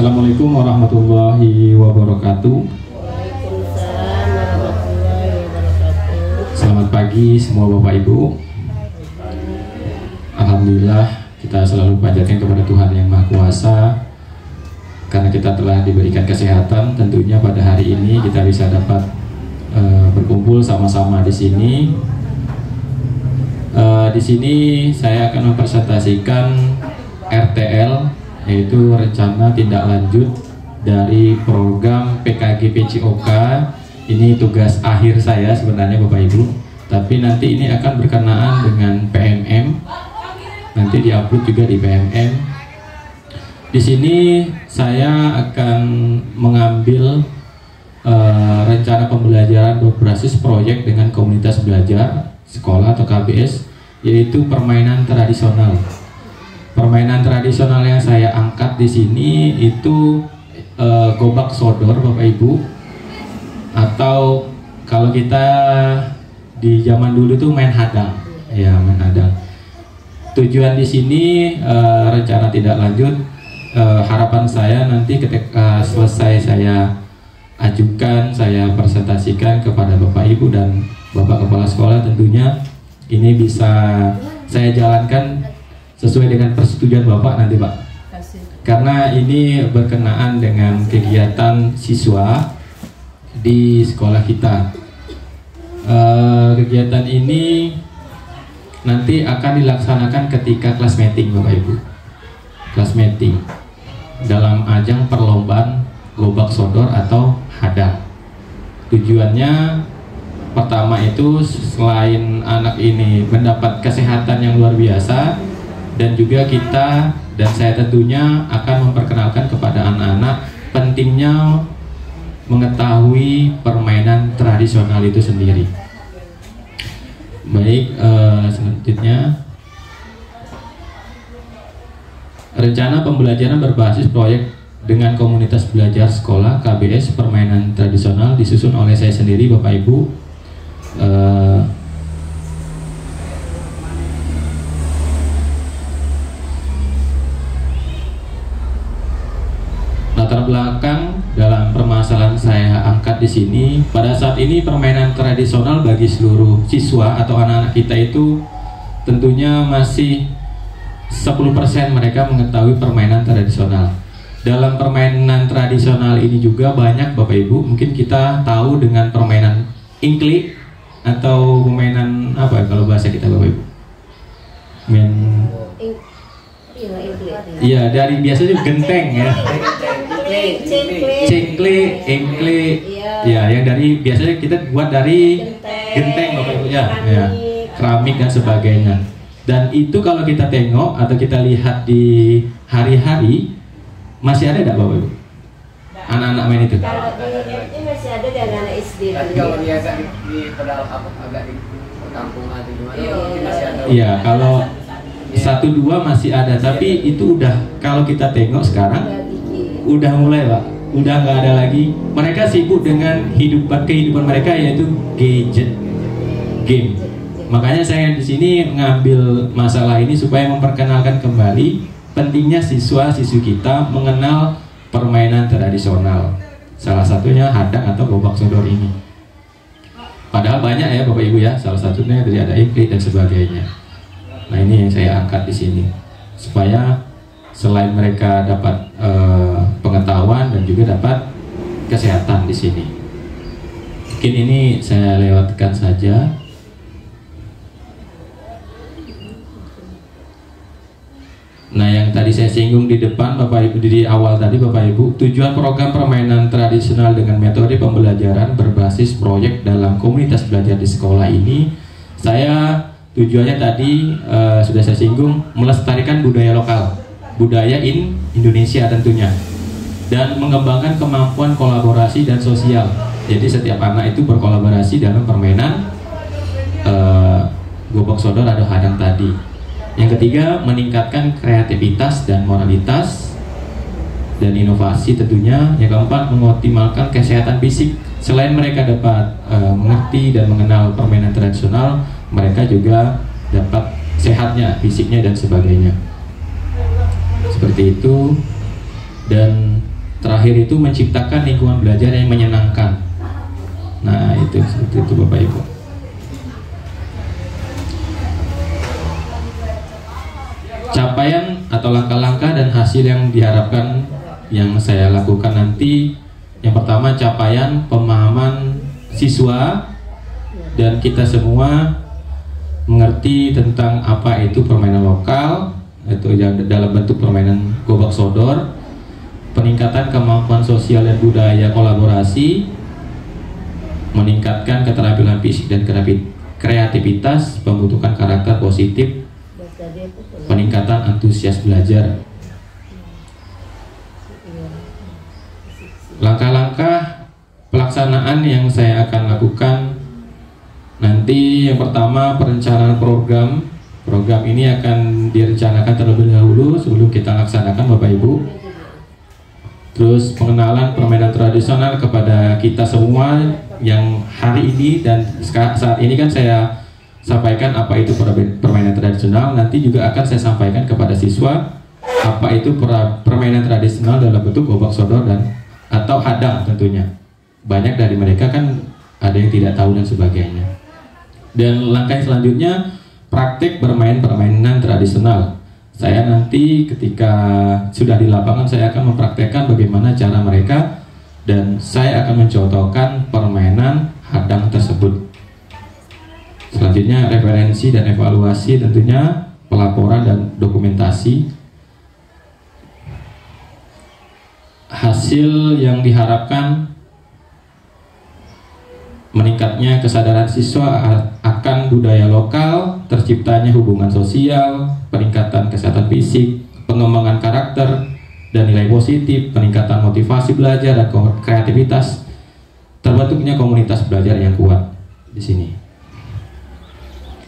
Assalamualaikum warahmatullahi wabarakatuh. Waalaikumsalam warahmatullahi wabarakatuh. Selamat pagi semua Bapak Ibu. Alhamdulillah kita selalu panjatkan kepada Tuhan Yang Maha Kuasa, karena kita telah diberikan kesehatan. Tentunya pada hari ini kita bisa dapat berkumpul sama-sama di sini. Di sini saya akan mempresentasikan RTL, yaitu rencana tindak lanjut dari program PKG PCOK. Ini tugas akhir saya sebenarnya Bapak Ibu, tapi nanti ini akan berkenaan dengan PMM, nanti diupload juga di PMM. Di sini saya akan mengambil rencana pembelajaran berbasis proyek dengan komunitas belajar sekolah atau KBS, yaitu permainan tradisional. Permainan tradisional yang saya angkat di sini itu gobak sodor Bapak Ibu, atau kalau kita di zaman dulu itu main hadang, ya main hadang. Tujuan di sini rencana tidak lanjut, harapan saya nanti ketika selesai saya ajukan, saya presentasikan kepada Bapak Ibu dan Bapak Kepala Sekolah, tentunya ini bisa saya jalankan sesuai dengan persetujuan Bapak nanti Pak, karena ini berkenaan dengan kegiatan siswa di sekolah kita. Kegiatan ini nanti akan dilaksanakan ketika kelas meeting Bapak Ibu, kelas meeting dalam ajang perlombaan gobak sodor atau hadang. Tujuannya pertama itu selain anak ini mendapat kesehatan yang luar biasa, dan juga kita dan saya tentunya akan memperkenalkan kepada anak-anak pentingnya mengetahui permainan tradisional itu sendiri. Baik, selanjutnya rencana pembelajaran berbasis proyek dengan komunitas belajar sekolah KBS permainan tradisional disusun oleh saya sendiri Bapak Ibu. Latar belakang dalam permasalahan saya angkat di sini, pada saat ini permainan tradisional bagi seluruh siswa atau anak-anak kita itu tentunya masih 10% mereka mengetahui permainan tradisional. Dalam permainan tradisional ini juga banyak Bapak Ibu, mungkin kita tahu dengan permainan ingklik atau permainan apa kalau bahasa kita Bapak Ibu? Iya, dari biasanya genteng ya. Cengkle, engkle, ya yang dari biasanya kita buat dari genteng Bapak Ibu ya, keramik dan sebagainya. Dan itu kalau kita tengok atau kita lihat di hari-hari masih ada tidak Bapak Ibu? Anak-anak main itu? Kalau ini masih ada di anak-anak SD. Tapi kalau biasa di pedal agak di kampung atau gimana? Masih ada. Iya, kalau 1-2 masih ada, tapi itu udah kalau kita tengok sekarang udah mulai Pak, udah nggak ada lagi. Mereka sibuk dengan kehidupan mereka, yaitu gadget, game. Makanya saya di sini mengambil masalah ini supaya memperkenalkan kembali pentingnya siswa-siswi kita mengenal permainan tradisional. Salah satunya hadang atau gobak sodor ini. Padahal banyak ya Bapak Ibu ya, salah satunya dari ada ingklik dan sebagainya. Nah ini yang saya angkat di sini supaya selain mereka dapat pengetahuan dan juga dapat kesehatan di sini. Mungkin ini saya lewatkan saja. Nah yang tadi saya singgung di depan Bapak Ibu, di awal tadi Bapak Ibu, tujuan program permainan tradisional dengan metode pembelajaran berbasis proyek dalam komunitas belajar di sekolah ini, saya tujuannya tadi sudah saya singgung, melestarikan budaya lokal, budaya Indonesia tentunya, dan mengembangkan kemampuan kolaborasi dan sosial. Jadi setiap anak itu berkolaborasi dalam permainan gobak sodor atau hadang tadi. Yang ketiga, meningkatkan kreativitas dan moralitas dan inovasi tentunya. Yang keempat, mengoptimalkan kesehatan fisik. Selain mereka dapat mengerti dan mengenal permainan tradisional, mereka juga dapat sehatnya, fisiknya dan sebagainya. Seperti itu. Dan terakhir itu menciptakan lingkungan belajar yang menyenangkan. Nah, itu seperti itu Bapak Ibu. Capaian atau langkah-langkah dan hasil yang diharapkan yang saya lakukan nanti, yang pertama capaian pemahaman siswa dan kita semua mengerti tentang apa itu permainan lokal, itu dalam bentuk permainan gobak sodor, peningkatan kemampuan sosial dan budaya kolaborasi, meningkatkan keterampilan fisik dan kreativitas, pembentukan karakter positif, peningkatan antusias belajar. Langkah-langkah pelaksanaan yang saya akan lakukan nanti, yang pertama perencanaan program. Program ini akan direncanakan terlebih dahulu sebelum kita laksanakan Bapak Ibu. Terus pengenalan permainan tradisional kepada kita semua yang hari ini dan saat ini kan saya sampaikan apa itu permainan tradisional. Nanti juga akan saya sampaikan kepada siswa apa itu permainan tradisional dalam bentuk gobak sodor dan atau hadang tentunya. Banyak dari mereka kan ada yang tidak tahu dan sebagainya. Dan langkah selanjutnya praktik bermain permainan tradisional. Saya nanti ketika sudah di lapangan saya akan mempraktekkan bagaimana cara mereka dan saya akan mencontohkan permainan hadang tersebut. Selanjutnya referensi dan evaluasi, tentunya pelaporan dan dokumentasi. Hasil yang diharapkan meningkatnya kesadaran siswa akan budaya lokal, terciptanya hubungan sosial, peningkatan kesehatan fisik, pengembangan karakter dan nilai positif, peningkatan motivasi belajar dan kreativitas, terbentuknya komunitas belajar yang kuat di sini.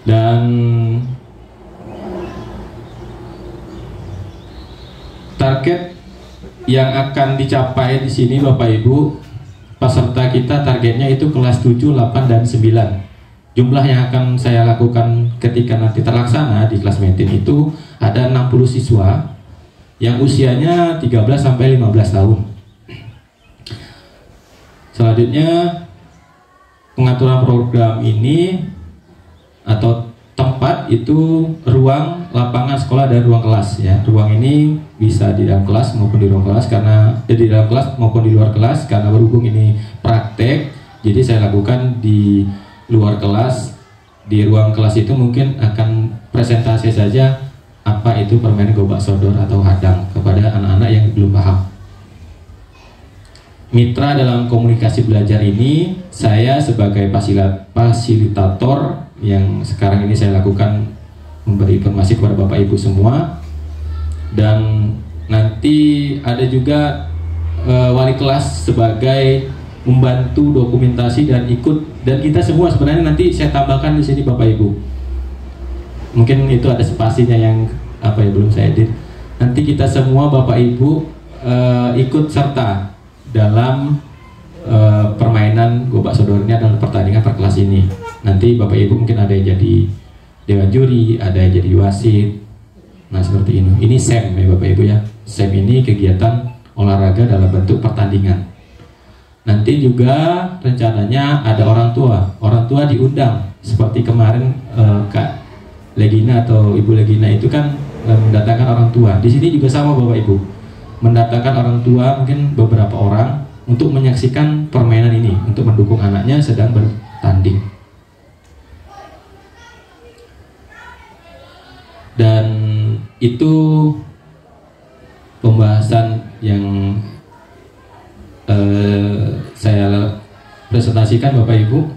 Dan target yang akan dicapai di sini Bapak Ibu, peserta kita targetnya itu kelas 7, 8, dan 9. Jumlah yang akan saya lakukan ketika nanti terlaksana di kelas meeting itu ada 60 siswa yang usianya 13 sampai 15 tahun. Selanjutnya pengaturan program ini atau tempat itu ruang, lapangan sekolah dan ruang kelas ya. Ruang ini bisa di dalam kelas maupun di ruang kelas karena di dalam kelas maupun di luar kelas karena berhubung ini praktek. Jadi saya lakukan di luar kelas. Di ruang kelas itu mungkin akan presentasi saja apa itu permainan gobak sodor atau hadang kepada anak-anak yang belum paham. Mitra dalam komunikasi belajar ini saya sebagai fasilitator yang sekarang ini saya lakukan memberi informasi kepada Bapak Ibu semua, dan nanti ada juga wali kelas sebagai membantu dokumentasi dan ikut, dan kita semua sebenarnya nanti saya tambahkan di sini Bapak Ibu. Mungkin itu ada spasinya yang apa ya belum saya edit. Nanti kita semua Bapak Ibu ikut serta dalam permainan gobak sodornya dalam pertandingan per kelas ini. Nanti Bapak Ibu mungkin ada yang jadi dewan juri, ada yang jadi wasit. Nah seperti ini. Ini SEM ya Bapak Ibu ya. SEM ini kegiatan olahraga dalam bentuk pertandingan. Nanti juga rencananya ada orang tua. Orang tua diundang. Seperti kemarin Kak Legina atau Ibu Legina itu kan mendatangkan orang tua. Di sini juga sama Bapak Ibu. Mendatangkan orang tua mungkin beberapa orang untuk menyaksikan permainan ini, untuk mendukung anaknya sedang bertanding. Dan itu pembahasan yang saya presentasikan Bapak Ibu.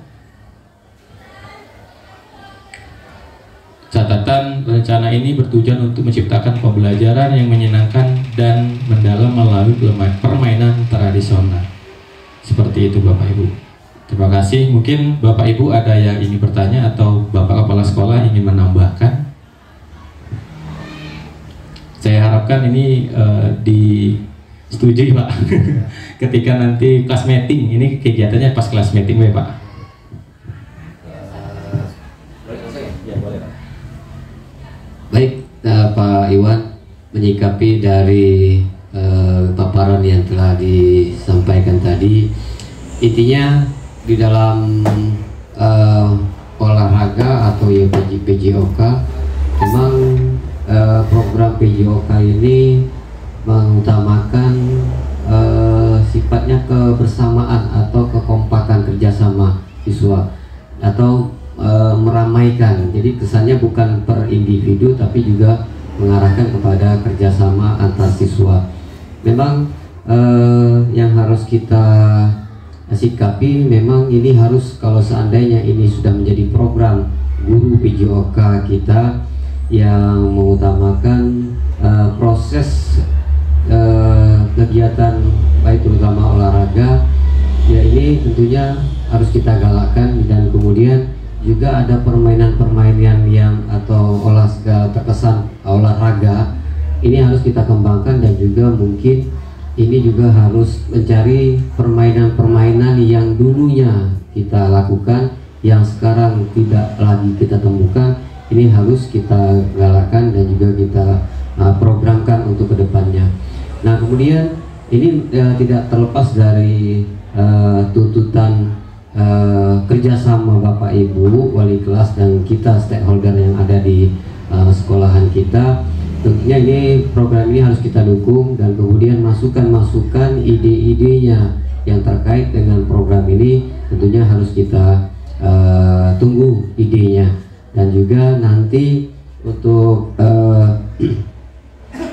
Catatan rencana ini bertujuan untuk menciptakan pembelajaran yang menyenangkan dan mendalam melalui permainan tradisional. Seperti itu Bapak Ibu. Terima kasih. Mungkin Bapak Ibu ada yang ingin bertanya atau Bapak Kepala Sekolah ingin menambahkan. Saya harapkan ini disetujui Pak. Ketika nanti kelas meeting, ini kegiatannya pas kelas meeting Pak. Baik, Pak Iwan menyikapi dari paparan Iwan yang telah disampaikan tadi. Intinya di dalam olahraga atau ya PJOK, memang program PJOK ini mengutamakan sifatnya kebersamaan atau kekompakan kerjasama siswa atau meramaikan. Jadi kesannya bukan per individu tapi juga mengarahkan kepada kerjasama antar siswa. Memang yang harus kita sikapi, memang ini harus, kalau seandainya ini sudah menjadi program guru PJOK kita yang mengutamakan proses kegiatan baik terutama olahraga, ya ini tentunya harus kita galakkan. Dan kemudian juga ada permainan-permainan yang atau terkesan olahraga ini harus kita kembangkan, dan juga mungkin ini juga harus mencari permainan-permainan yang dulunya kita lakukan yang sekarang tidak lagi kita temukan. Ini harus kita galakkan dan juga kita programkan untuk kedepannya. Nah, kemudian ini tidak terlepas dari tuntutan kerjasama Bapak Ibu wali kelas dan kita stakeholder yang ada di sekolahan kita. Tentunya ini program ini harus kita dukung, dan kemudian masukan-masukan ide-idenya yang terkait dengan program ini tentunya harus kita tunggu idenya. Dan juga nanti untuk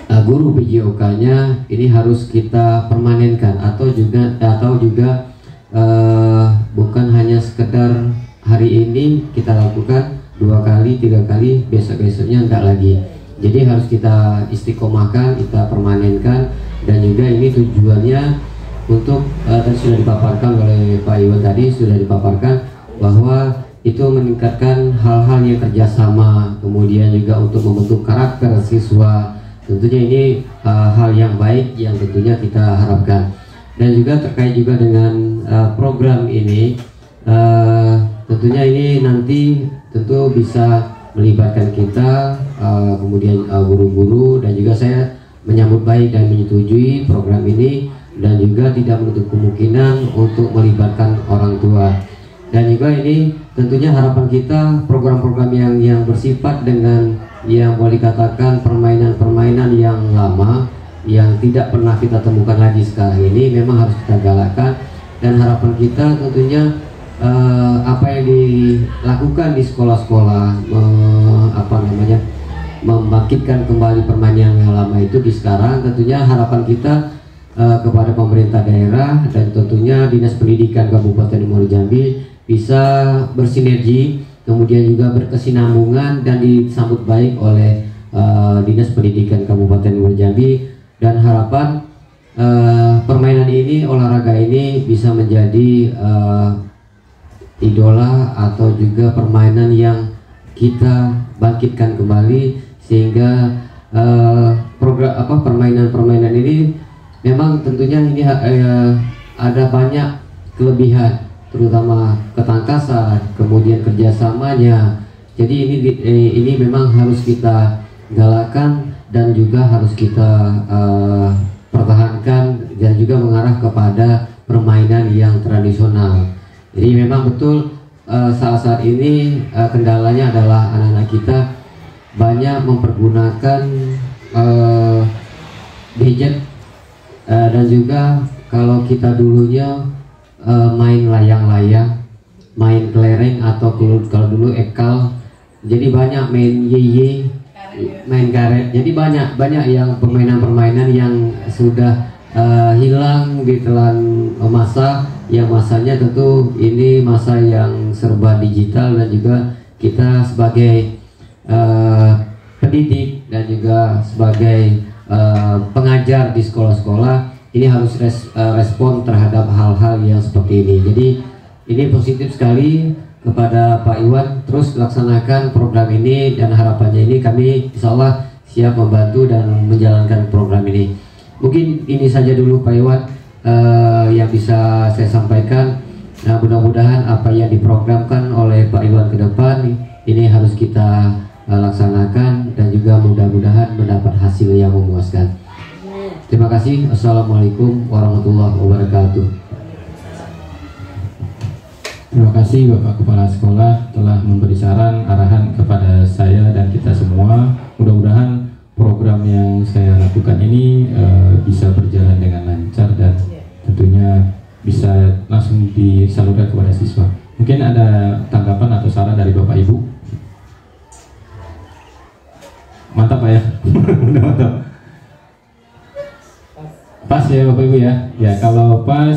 guru PJOK-nya ini harus kita permanenkan atau juga bukan hanya sekedar hari ini kita lakukan 2 kali 3 kali, besok-besoknya enggak lagi. Jadi harus kita istiqomahkan, kita permanenkan. Dan juga ini tujuannya untuk tadi sudah dipaparkan oleh Pak Iwan, tadi sudah dipaparkan bahwa itu meningkatkan hal-hal yang kerjasama, kemudian juga untuk membentuk karakter siswa. Tentunya ini hal yang baik yang tentunya kita harapkan. Dan juga terkait juga dengan program ini, tentunya ini nanti tentu bisa melibatkan kita, kemudian guru-guru, dan juga saya menyambut baik dan menyetujui program ini, dan juga tidak menutup kemungkinan untuk melibatkan orang tua. Dan juga ini tentunya harapan kita program-program yang bersifat dengan yang boleh dikatakan permainan-permainan yang lama yang tidak pernah kita temukan lagi sekarang ini memang harus kita galakkan. Dan harapan kita tentunya apa yang dilakukan di sekolah-sekolah, membangkitkan kembali permainan yang lama itu di sekarang. Tentunya harapan kita kepada pemerintah daerah dan tentunya Dinas Pendidikan Kabupaten Muaro Jambi bisa bersinergi, kemudian juga berkesinambungan dan disambut baik oleh Dinas Pendidikan Kabupaten Muaro Jambi. Dan harapan permainan ini, olahraga ini bisa menjadi idola atau juga permainan yang kita bangkitkan kembali, sehingga permainan-permainan ini memang tentunya ini ada banyak kelebihan, terutama ketangkasan, kemudian kerjasamanya. Jadi ini memang harus kita galakkan dan juga harus kita pertahankan, dan juga mengarah kepada permainan yang tradisional. Jadi memang betul saat ini kendalanya adalah anak-anak kita banyak mempergunakan gadget, dan juga kalau kita dulunya main layang-layang, main kelereng, atau kalau dulu ekal, jadi banyak main yeye, main karet. Jadi banyak yang permainan-permainan yang sudah hilang di telan masa, yang masanya tentu ini masa yang serba digital. Dan juga kita sebagai pendidik dan juga sebagai pengajar di sekolah-sekolah ini harus respon terhadap hal-hal yang seperti ini. Jadi ini positif sekali kepada Pak Iwan, terus laksanakan program ini, dan harapannya ini kami insya Allah siap membantu dan menjalankan program ini. Mungkin ini saja dulu Pak Iwan yang bisa saya sampaikan. Nah, mudah-mudahan apa yang diprogramkan oleh Pak Iwan ke depan ini harus kita laksanakan, dan juga mudah-mudahan mendapat hasil yang memuaskan. Terima kasih. Assalamualaikum warahmatullahi wabarakatuh. Terima kasih Bapak Kepala Sekolah telah memberi saran arahan kepada saya dan kita semua. Mudah-mudahan program yang saya lakukan ini bisa berjalan dengan lancar dan tentunya bisa langsung disalurkan kepada siswa. Mungkin ada tanggapan atau saran dari Bapak Ibu? Mantap Pak ya. Mantap. Pas ya Bapak Ibu ya. Ya kalau pas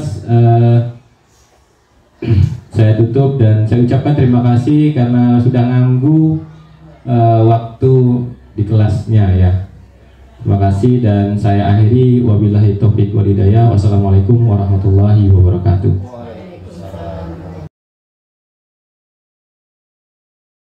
saya tutup dan saya ucapkan terima kasih karena sudah nganggu waktu di kelasnya ya. Terima kasih dan saya akhiri wabillahi taufiq wal hidayah. Wassalamualaikum warahmatullahi wabarakatuh.